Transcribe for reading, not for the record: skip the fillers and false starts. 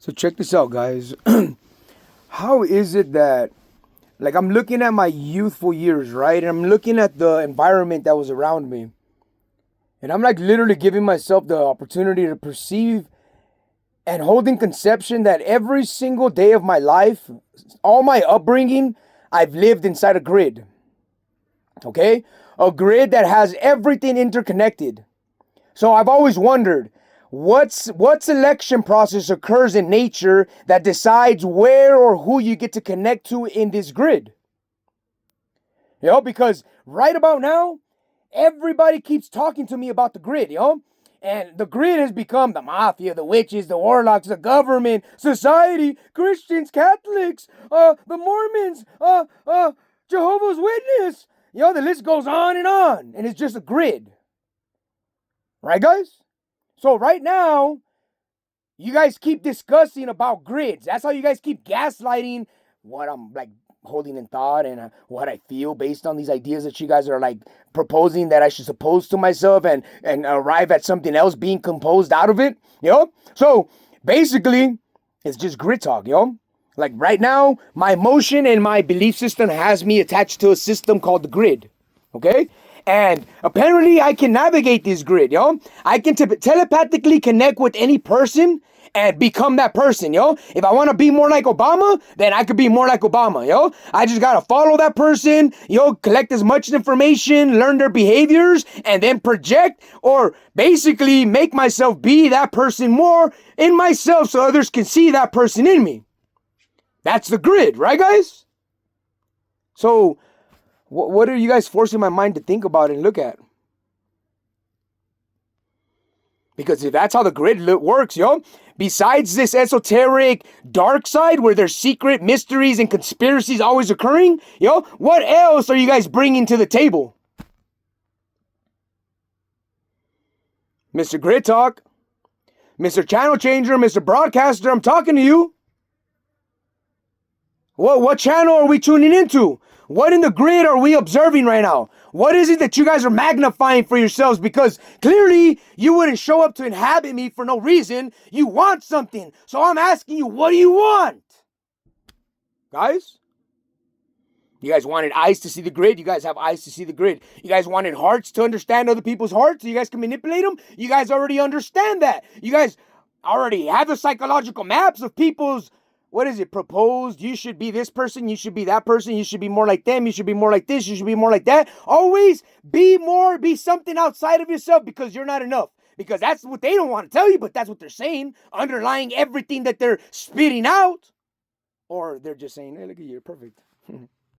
So check this out, guys. How is it that, like, I'm looking at my youthful years, right? And I'm looking at the environment that was around me. And I'm like literally giving myself the opportunity to perceive and holding conception that every single day of my life, all my upbringing, I've lived inside a grid. Okay? A grid that has everything interconnected. So I've always wondered, what selection process occurs in nature that decides where or who you get to connect to in this grid? Because right about now, everybody keeps talking to me about the grid, And the grid has become the mafia, the witches, the warlocks, the government, society, Christians, Catholics, the Mormons, Jehovah's Witness. The list goes on, and it's just a grid. Right, guys? So right now, you guys keep discussing about grids. That's how you guys keep gaslighting what I'm like holding in thought and what I feel based on these ideas that you guys are like proposing that I should suppose to myself and arrive at something else being composed out of it. So basically, it's just grid talk, Like right now, my emotion and my belief system has me attached to a system called the grid. Okay? And apparently I can navigate this grid, I can telepathically connect with any person and become that person, If I want to be more like Obama, then I could be more like Obama, I just got to follow that person, collect as much information, learn their behaviors, and then project or basically make myself be that person more in myself so others can see that person in me. That's the grid, right, guys? So what are you guys forcing my mind to think about and look at? Because if that's how the grid works, besides this esoteric dark side where there's secret mysteries and conspiracies always occurring, what else are you guys bringing to the table? Mr. Grid Talk, Mr. Channel Changer, Mr. Broadcaster, I'm talking to you. What channel are we tuning into? What in the grid are we observing right now? What is it that you guys are magnifying for yourselves? Because clearly you wouldn't show up to inhabit me for no reason. You want something. So I'm asking you, what do you want? Guys? You guys wanted eyes to see the grid. You guys have eyes to see the grid. You guys wanted hearts to understand other people's hearts so you guys can manipulate them. You guys already understand that. You guys already have the psychological maps of people's proposed, you should be this person, you should be that person, you should be more like them, you should be more like this, you should be more like that. Always be something outside of yourself because you're not enough. Because that's what they don't want to tell you, but that's what they're saying, underlying everything that they're spitting out. Or they're just saying, hey, look at you, you're perfect.